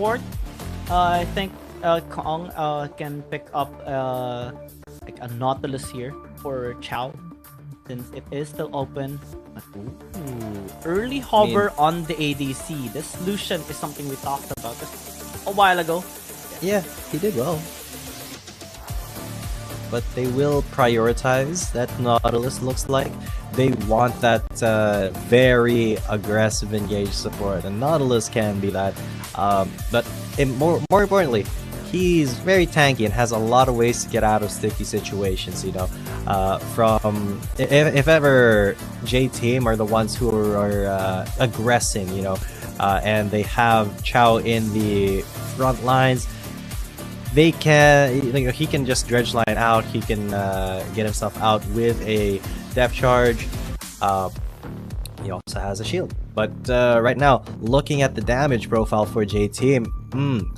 support, I think Kong can pick up like a Nautilus here for Chow, since it is still open. Ooh, early hover on the ADC. This Lucian is something we talked about just a while ago. Yeah, he did well. But they will prioritize that Nautilus, looks like. They want that very aggressive engaged support, and Nautilus can be that. But more importantly, he's very tanky and has a lot of ways to get out of sticky situations, you know. From if ever J-Team are the ones who are aggressing, you know, and they have Chow in the front lines, they can, you know, he can just dredge line out. He can get himself out with a depth charge. He also has a shield. But right now, looking at the damage profile for J-Team,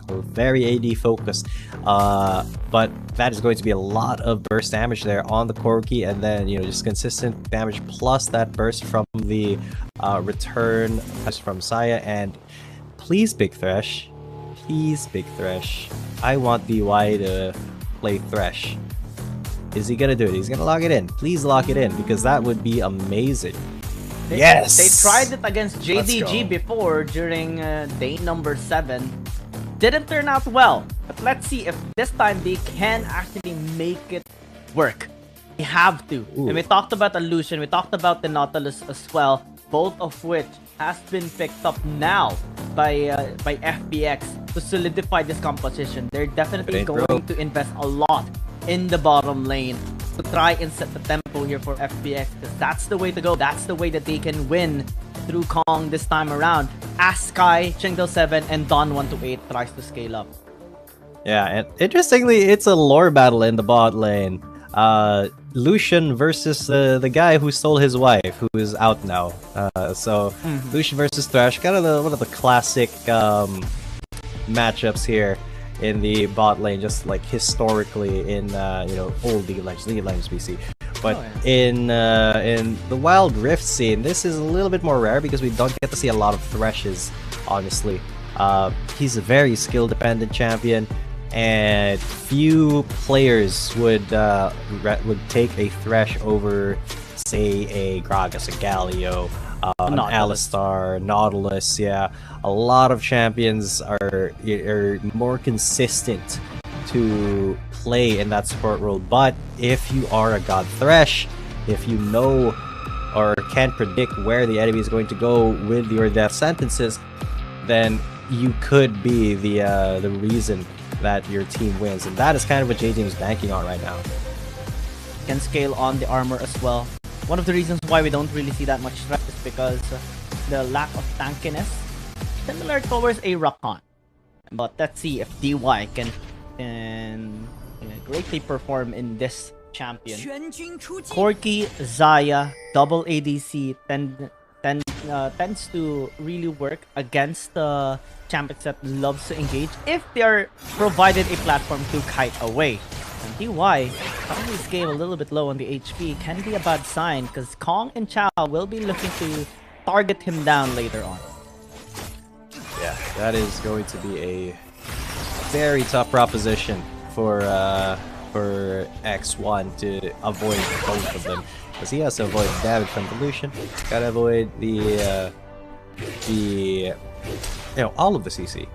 very AD focused. But that is going to be a lot of burst damage there on the Corki, and then, you know, just consistent damage plus that burst from the return from Saya. And please, Big Thresh. Please, Big Thresh. I want DY to play Thresh. Is he gonna do it? He's gonna lock it in. Please lock it in, because that would be amazing. Yes! They tried it against JDG before during day number 7. Didn't turn out well. But let's see if this time they can actually make it work. They have to. Ooh. And we talked about Illusion, we talked about the Nautilus as well, both of which has been picked up now by FPX to solidify this composition. They're definitely going to invest a lot in the bottom lane to try and set the tempo here for FPX, because that's the way to go. That's the way that they can win through Kong this time around, as Sky, Chengdel7, and Don128 tries to scale up. Yeah, and interestingly, it's a lore battle in the bot lane. Lucian versus the guy who stole his wife, who is out now. Lucian versus Thresh, kind of one of the classic matchups here in the bot lane, just like historically in you know, old League of Legends BC. But in the Wild Rift scene, this is a little bit more rare because we don't get to see a lot of Threshes, honestly. He's a very skill dependent champion, and few players would take a Thresh over, say, a Gragas, a Galio, an Alistar, Nautilus. Yeah, a lot of champions are more consistent to play in that support role. But if you are a God Thresh, if you know or can predict where the enemy is going to go with your death sentences, then you could be the reason that your team wins, and that is kind of what J-Team is banking on right now. Can scale on the armor as well. One of the reasons why we don't really see that much threat is because the lack of tankiness, similar towards a Rakan. But let's see if DY can greatly perform in this champion. Corki, Xayah, double ADC tends to really work against the champions that loves to engage if they are provided a platform to kite away. And DY, probably his game a little bit low on the HP, can be a bad sign, because Kong and Chow will be looking to target him down later on. Yeah, that is going to be a very tough proposition for X1 to avoid both of them, because he has to avoid damage from pollution, gotta avoid the you know, all of the CC,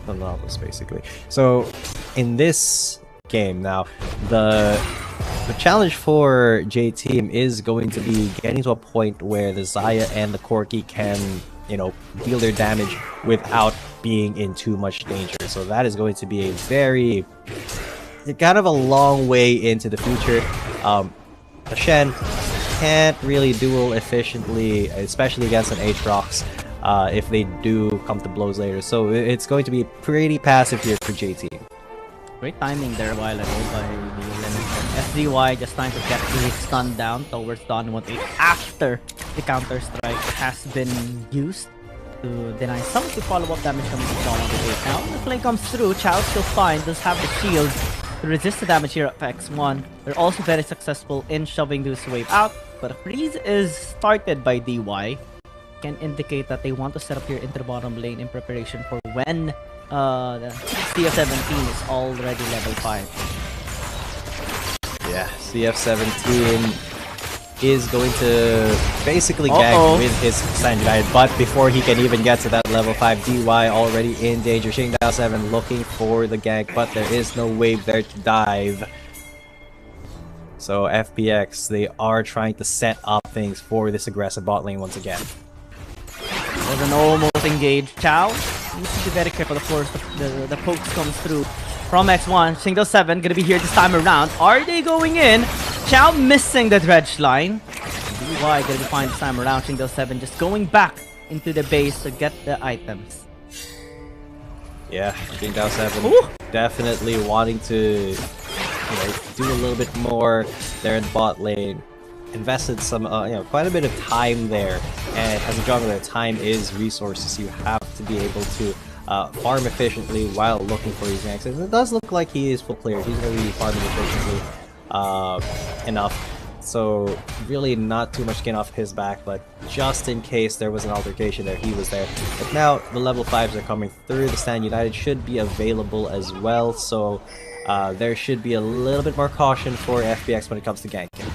the Nautilus basically. So in this game now, the challenge for J-Team is going to be getting to a point where the Xayah and the Corki can, you know, deal their damage without being in too much danger. So that is going to be a very kind of a long way into the future. Shen can't really duel efficiently, especially against an Aatrox, if they do come to blows later. So it's going to be pretty passive here for J-Team. Great timing there a while ago by the SDY, just trying to get the stun down towards Don128 after the counter-strike has been used to deny some of the follow-up damage coming from Don128. Now the flame comes through, Chow's still fine, does have the shield to resist the damage here of X1. They're also very successful in shoving this wave out, but a freeze is started by DY. Can indicate that they want to set up here into the bottom lane in preparation for when the CF17 is already level 5. Yeah, CF17 is going to basically gank with his Stand United, but before he can even get to that level 5, DY already in danger. Shingdao7 looking for the gank, but there is no wave there to dive. So FPX, they are trying to set up things for this aggressive bot lane once again. Was an almost engaged Chow. Needs to be very careful, of course. The pokes comes through from X1. Shingdao7 gonna be here this time around. Are they going in? Chow missing the dredge line. DY gonna be fine this time around. Shingdao7 just going back into the base to get the items. Yeah, Shingdao7 definitely wanting to do a little bit more there in bot lane. Invested some, quite a bit of time there. And as a jungler, time is resources. You have to be able to farm efficiently while looking for these ganks. And it does look like he is full clear. He's going to be farming efficiently enough. So really not too much skin off his back, but just in case there was an altercation there, he was there. But now the level 5s are coming through. The Stand United should be available as well. So there should be a little bit more caution for FPX when it comes to ganking.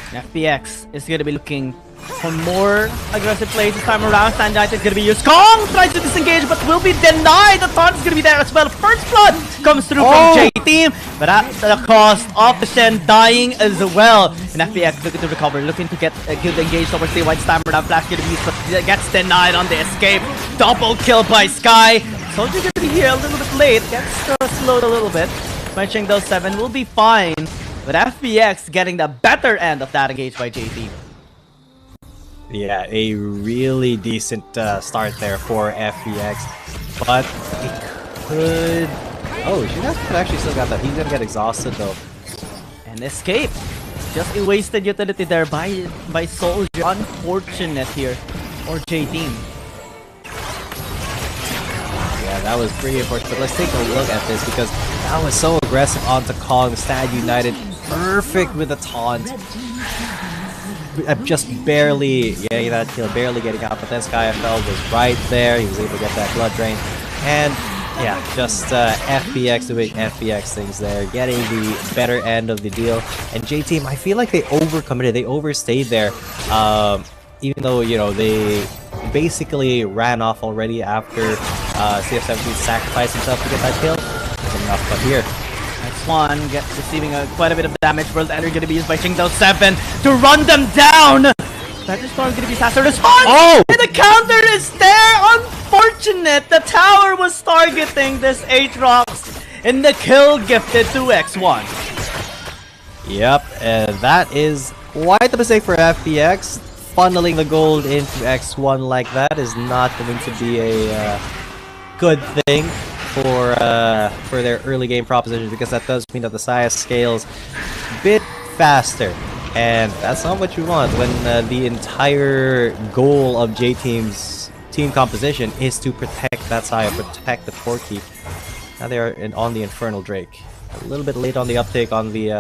FPX is going to be looking for more aggressive plays this time around. Stand United is going to be used. Kong tries to disengage but will be denied. The taunt is going to be there as well. First blood comes through from J-Team, but at the cost of the Shen dying as well. And FPX looking to recover, looking to get a good engage towards the white stammer. That flash going to be used, but gets denied on the escape. Double kill by Sky. Soldier going to be here a little bit late. Gets slowed a little bit. Shingdao7 will be fine. But FPX getting the better end of that engage by JT. Yeah, a really decent start there for FPX. But it could... Oh, Shingdao actually still got that. He's gonna get exhausted though. And escape. Just a wasted utility there by Soldier. Unfortunate here for JT. Yeah, that was pretty unfortunate. But let's take a look at this because that was so aggressive onto Kong. Stand United perfect with the taunt. Just barely getting that kill, barely getting out. But then SkyFL was right there. He was able to get that blood drain. And yeah, just FPX doing FPX things there, getting the better end of the deal. And J-Team, I feel like they overcommitted. They overstayed there. Even though, they basically ran off already after CF17 sacrificed himself to get that kill. That's enough, but here. X1 receiving quite a bit of damage. World Energy going to be used by Shingdao7 to run them down! Thunderstorm going to be faster. And the counter is there! Unfortunate! The tower was targeting this Aatrox, and the kill gifted to X1. Yep, and that is quite the mistake for FPX. Funneling the gold into X1 like that is not going to be a good thing for their early game proposition, because that does mean that the Saya scales a bit faster, and that's not what you want when the entire goal of J-Team's team composition is to protect that Saya, protect the Porky. Now they are on the Infernal Drake. A little bit late on the uptake on the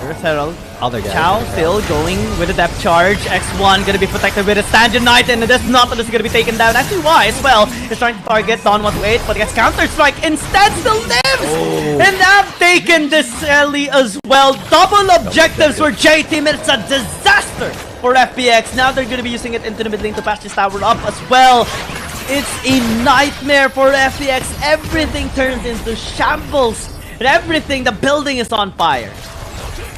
Earth Herald. Other guy. Chow still going with a depth charge. X1 gonna be protected with a Stand United, and this Nautilus is gonna be taken down. Actually, Y as well is trying to target Don 128, but gets counter strike. Instead, still lives! And have taken this Ellie as well. Double objectives for J-Team. It's a disaster for FPX. Now they're gonna be using it into the mid lane to patch this tower up as well. It's a nightmare for FPX. Everything turns into shambles. And everything, the building is on fire.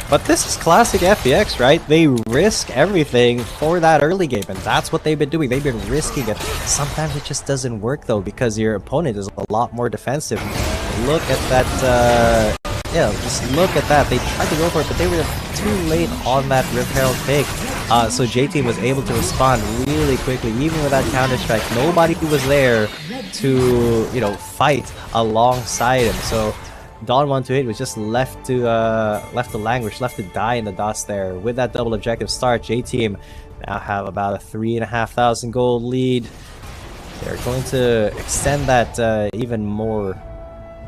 But this is classic FPX, right? They risk everything for that early game, and that's what they've been doing. They've been risking it. Sometimes it just doesn't work though, because your opponent is a lot more defensive. Look at that, just look at that. They tried to go for it, but they were too late on that Rift Herald pick. So J-Team was able to respond really quickly, even with that counter strike. Nobody was there to, fight alongside him. So Don 128 was just left to languish, left to die in the dust there. With that double objective start, J-Team now have about a 3,500 gold lead. They're going to extend that even more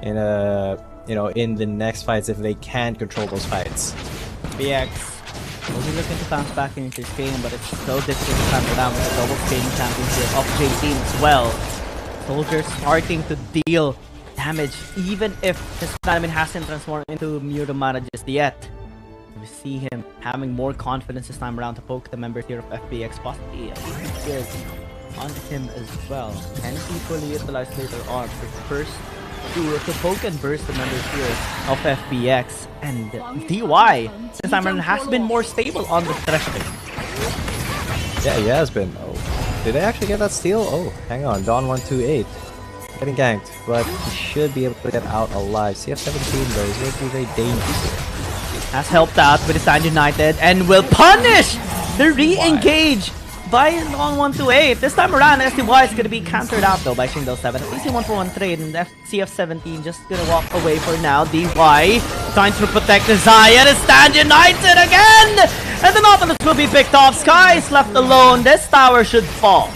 in in the next fights if they can control those fights. FPX will be looking to bounce back into this game, but it's so difficult to handle down with the double scaling championship of J-Team as well. Soldier starting to deal damage, even if his Dynamite hasn't transformed into Muramana just yet. We see him having more confidence this time around to poke the members here of FPX, possibly good on him as well. Can he fully utilize later on for first to poke and burst the members here of FPX, and DY this time around has been more stable on the threshold. Yeah, he has been. Oh, did they actually get that steal? Oh, hang on. Dawn128 getting ganked, but he should be able to get out alive. CF17 though is going to be very dangerous here. Has helped out with the Stand United and will punish the re-engage by Dawn128. This time around, SDY is going to be countered out though by Shingdo7. At least a 1-for-1 trade, and CF17 just going to walk away for now. DY trying to protect the Zaya and Stand United again! And the Nautilus will be picked off. Sky is left alone. This tower should fall.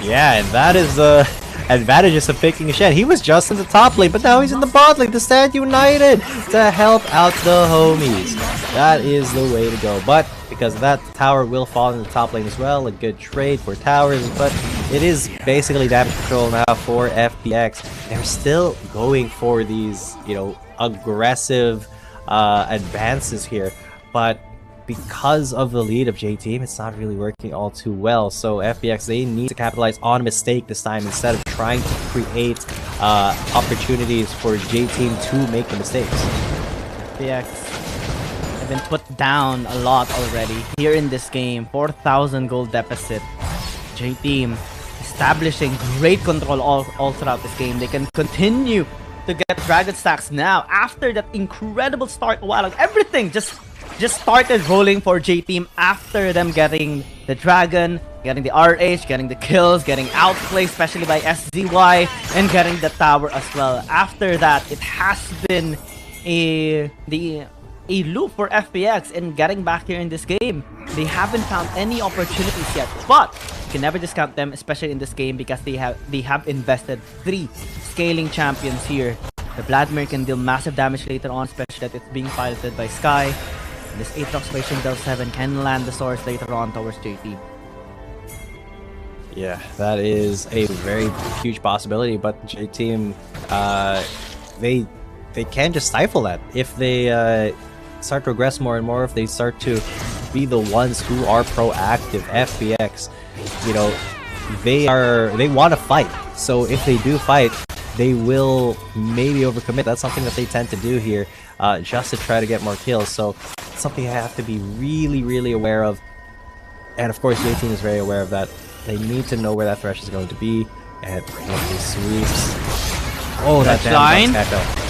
Yeah, and that is the advantages of picking a shed. He was just in the top lane, but now he's in the bot lane to Stand United to help out the homies. That is the way to go. But because of that, the tower will fall in the top lane as well. A good trade for towers, but it is basically damage control now for FPX. They're still going for these, you know, aggressive advances here, but because of the lead of J-Team, it's not really working all too well. So FPX, they need to capitalize on a mistake this time instead of trying to create opportunities for J-Team to make the mistakes. FPX have been put down a lot already here in this game. 4,000 gold deficit. J-Team establishing great control all throughout this game. They can continue to get Dragon stacks now after that incredible start a while ago. Everything just started rolling for J-Team after them getting the Dragon, getting the RH, getting the kills, getting Outplay, especially by SZY, and getting the tower as well. After that, it has been a loop for FPX in getting back here in this game. They haven't found any opportunities yet, but you can never discount them, especially in this game, because they have invested 3 scaling champions here. The Vladimir can deal massive damage later on, especially that it's being piloted by Sky. This Aatrox by Shingdo7 can land the source later on towards J-Team. Yeah, that is a very huge possibility, but J-Team, they can just stifle that if they start to progress more and more, if they start to be the ones who are proactive. FPX, you know, they want to fight, so if they do fight, they will maybe overcommit. That's something that they tend to do here, just to try to get more kills. So it's something I have to be really aware of. And of course, J-Team is very aware of that. They need to know where that thresh is going to be. And he sweeps. Oh, that line.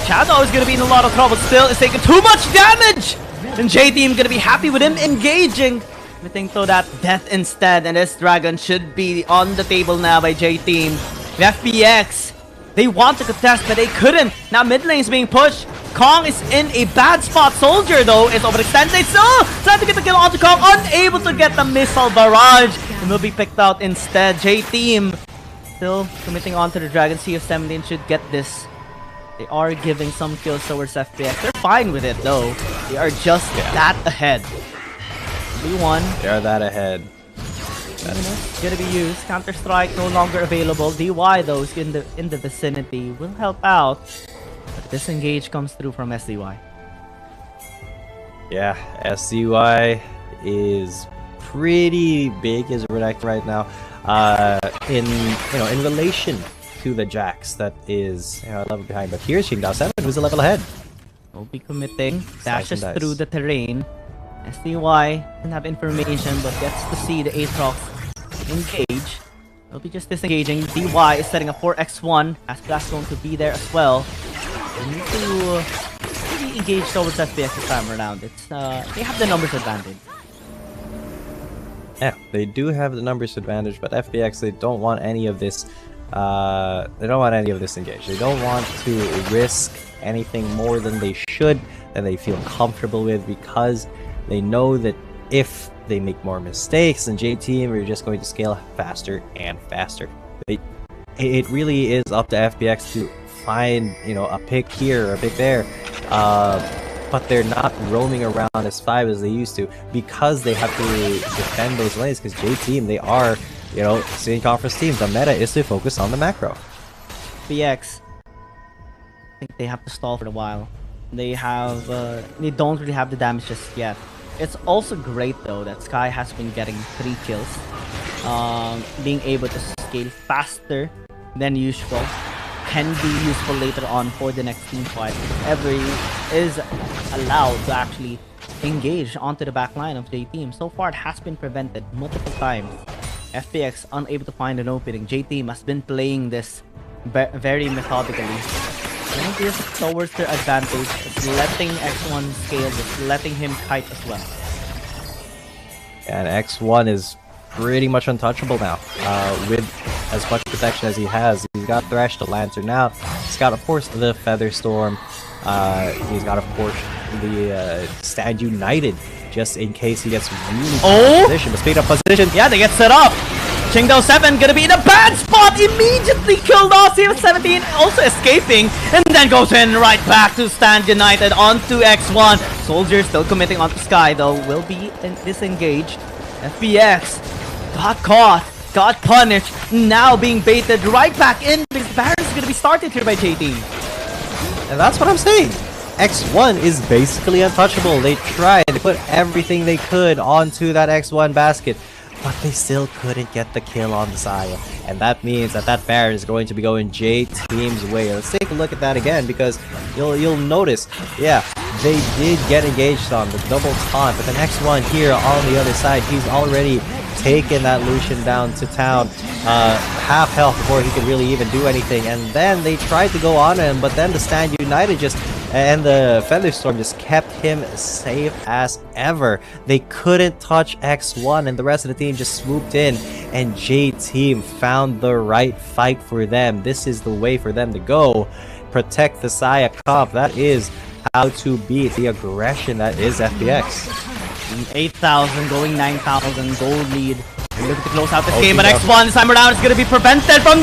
Shadow is going to be in a lot of trouble still. It's taking too much damage. And J-Team going to be happy with him engaging. Everything to that death instead. And this Dragon should be on the table now by J-Team. FPX. They want to contest, but they couldn't. Now mid lane is being pushed. Kong is in a bad spot. Soldier, though, is overextended. So, trying to get the kill onto Kong. Unable to get the missile barrage. And will be picked out instead. J-Team still committing onto the Dragon. CF17 should get this. They are giving some kills towards FPX. They're fine with it, though. They are just that ahead. B1. They are that ahead. That's gonna be used. Counter-Strike no longer available. DY, though, is in the vicinity. Will help out. But disengage comes through from SZY. Yeah, SZY is pretty big as we're acting right now. In relation to the Jax that is a level behind. But here's Shingdo7, who's a level ahead. Will be committing. Dashes through the terrain. SZY doesn't have information, but gets to see the Aatrox engage. Will be just disengaging. DY is setting a 4x1. As Blast going to be there as well. They need to really engage towards FPX this time around. It's they have the numbers advantage. Yeah, they do have the numbers advantage, but FPX, they don't want any of this. They don't want any of this engaged. They don't want to risk anything more than they should, than they feel comfortable with, because they know that if they make more mistakes than J-Team, we're just going to scale faster and faster. It really is up to FPX to find, a pick here or a pick there, but they're not roaming around as 5 as they used to, because they have to defend those lanes, because J-Team, they are you know, seeing conference teams, the meta is to focus on the macro. FPX, I think they have to stall for a while. They don't really have the damage just yet. It's also great though that Sky has been getting 3 kills, being able to scale faster than usual can be useful later on for the next team fight if ever is allowed to actually engage onto the back line of J Team. So far it has been prevented multiple times. FPX unable to find an opening. J Team has been playing this very methodically. I think this is towards their advantage. It's letting X1 scale, just letting him kite as well. And X1 is pretty much untouchable now, with as much protection as he has. He's got Thresh, the Lantern now. He's got, of course, the Feather Storm. He's got, of course, the Stand United, just in case he gets really bad position. The speed up position. Yeah, they get set up. Chingdo7 gonna be in a bad spot, immediately killed off. CF17 also escaping, and then goes in right back to Stand United onto X1. Soldier still committing onto Sky though, will be disengaged. FPX got caught, got punished, now being baited right back in because Baron is gonna be started here by JT. And that's what I'm saying. X1 is basically untouchable. They tried to put everything they could onto that X1 basket, but they still couldn't get the kill on the Saya. And that means that that Baron is going to be going J Team's way. Let's take a look at that again, because you'll notice, yeah, they did get engaged on the double taunt, but the next one here on the other side, he's already taken that Lucian down to town, half health before he could really even do anything. And then they tried to go on him, but then the Stand United and the Feather Storm just kept him safe as ever. They couldn't touch X1, and the rest of the team just swooped in, and J Team found the right fight for them. This is the way for them to go. Protect the Saya comp. That is how to beat the aggression that is FPX. 8,000 going 9,000 gold lead. And looking to close out this game, but X1 this time around is going to be prevented from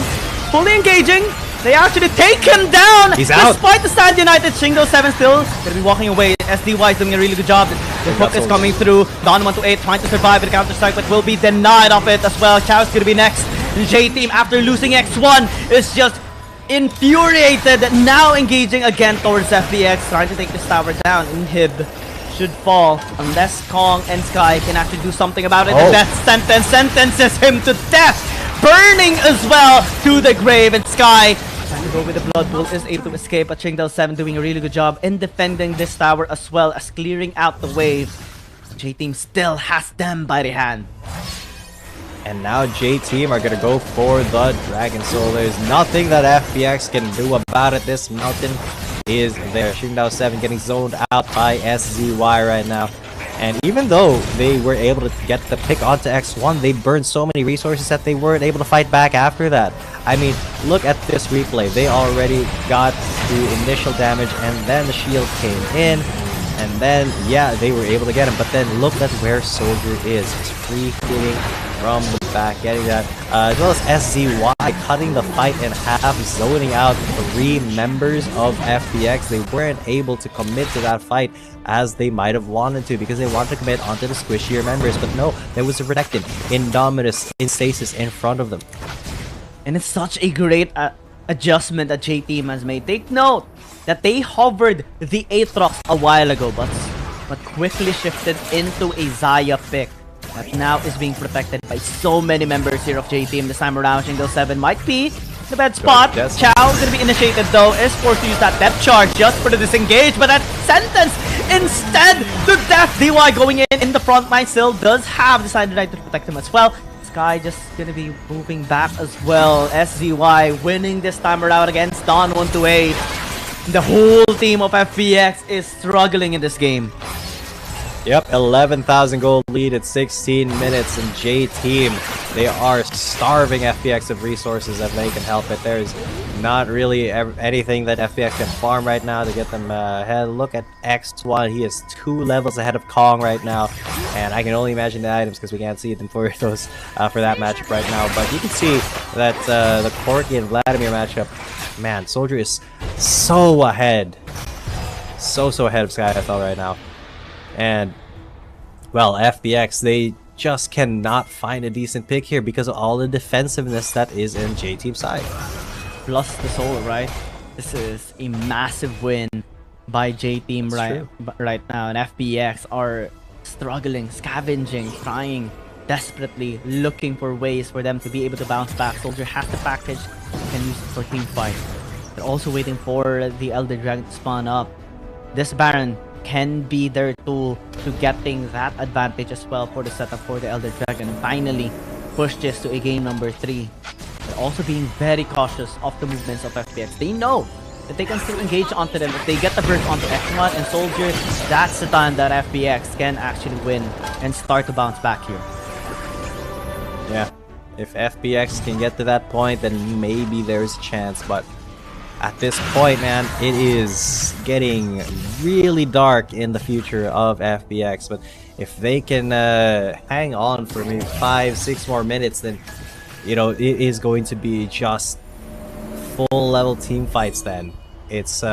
fully engaging. They actually take him down. He's out. Despite the Stand United, Chingdo7 still going to be walking away. SDY is doing a really good job. The hook is coming through. Don 128 trying to survive with a counter strike, but will be denied of it as well. Chow's going to be next. J Team, after losing X1, is just infuriated, now engaging again towards FPX, trying to take this tower down. Inhib should fall unless Kong and Sky can actually do something about it. The death sentence sentences him to death, burning as well to the grave. And Sky trying to go with the blood pool, is able to escape, but Chingdo7 doing a really good job in defending this tower as well as clearing out the wave. J Team still has them by the hand. And now J Team are gonna go for the Dragon Soul. There's nothing that FPX can do about it. This mountain is there. Chingdo7 getting zoned out by SZY right now. And even though they were able to get the pick onto X1, they burned so many resources that they weren't able to fight back after that. I mean, look at this replay. They already got the initial damage, and then the shield came in. And then, yeah, they were able to get him. But then look at where Soldier is. He's free hitting from the back, getting that. As well as SZY cutting the fight in half, zoning out 3 members of FPX. They weren't able to commit to that fight as they might have wanted to, because they wanted to commit onto the squishier members. But no, there was a Redacted, Indominus, in stasis in front of them. And it's such a great adjustment that J Team has made. Take note that they hovered the Aatrox a while ago, but quickly shifted into a Xayah pick that now is being protected by so many members here of J Team. This time around, Chingdo7 might be the bad spot. Chow gonna be initiated though, is forced to use that depth charge just for the disengage, but that sentence instead to death. DY going in the front line, still does have the Stand United to protect him as well. Sky just gonna be moving back as well. SZY winning this time around against Don 128. The whole team of FPX is struggling in this game. Yep, 11,000 gold lead at 16 minutes, and J Team, they are starving FPX of resources if they can help it. There's not really anything that FPX can farm right now to get them ahead. Look at X1, he is 2 levels ahead of Kong right now, and I can only imagine the items because we can't see them for those for that matchup right now. But you can see that the Corki and Vladimir matchup, man, Soldier is so ahead, so ahead of Sky FL right now. And well, FPX, they just cannot find a decent pick here because of all the defensiveness that is in J-Team's side. Plus the soul, right? This is a massive win by J-Team right now, and FPX are struggling, scavenging, trying desperately, looking for ways for them to be able to bounce back. Soldier has the package, can use it for team fight. They're also waiting for the Elder Dragon to spawn up. This Baron can be their tool to getting that advantage as well for the setup for the Elder Dragon. Finally push this to a game number 3. They're also being very cautious of the movements of FPX. They know that they can still engage onto them. If they get the burst onto X1 and Soldier, that's the time that FPX can actually win and start to bounce back here. Yeah, if FPX can get to that point, then maybe there's a chance, but at this point, man, it is getting really dark in the future of FPX. But if they can hang on for maybe 5-6 more minutes, then, you know, it is going to be just full level team fights then. It's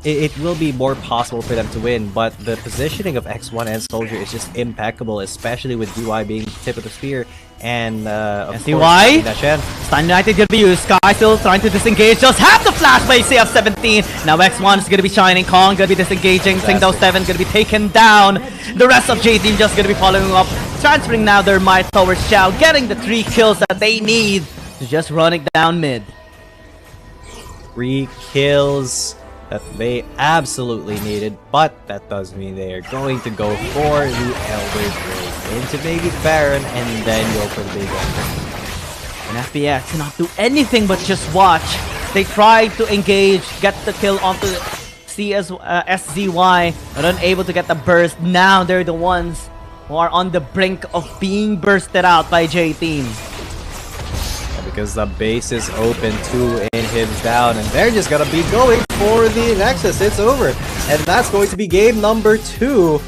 it will be more possible for them to win, but the positioning of X1 and Soldier is just impeccable, especially with DY being tip of the spear and of DY Stun United gonna be used. Sky still trying to disengage, just have the flash by CF17. Now X1 is gonna be shining, Kong gonna be disengaging, Singdao 7 gonna be taken down. The rest of J-Team just gonna be following up, transferring now their might towards Xiao, getting the 3 kills that they need to just run it down mid. 3 kills that they absolutely needed, but that does mean they are going to go for the Elder Dragon into maybe Baron and then go for the big Elder. And FPX cannot do anything but just watch. They tried to engage, get the kill onto SZY, but unable to get the burst. Now they're the ones who are on the brink of being bursted out by J-Team. Because the base is open, 2 inhibs down, and they're just gonna be going for the Nexus. It's over, and that's going to be game number 2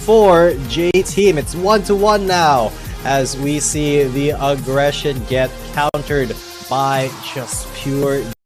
for J-Team. It's 1-1 now, as we see the aggression get countered by just pure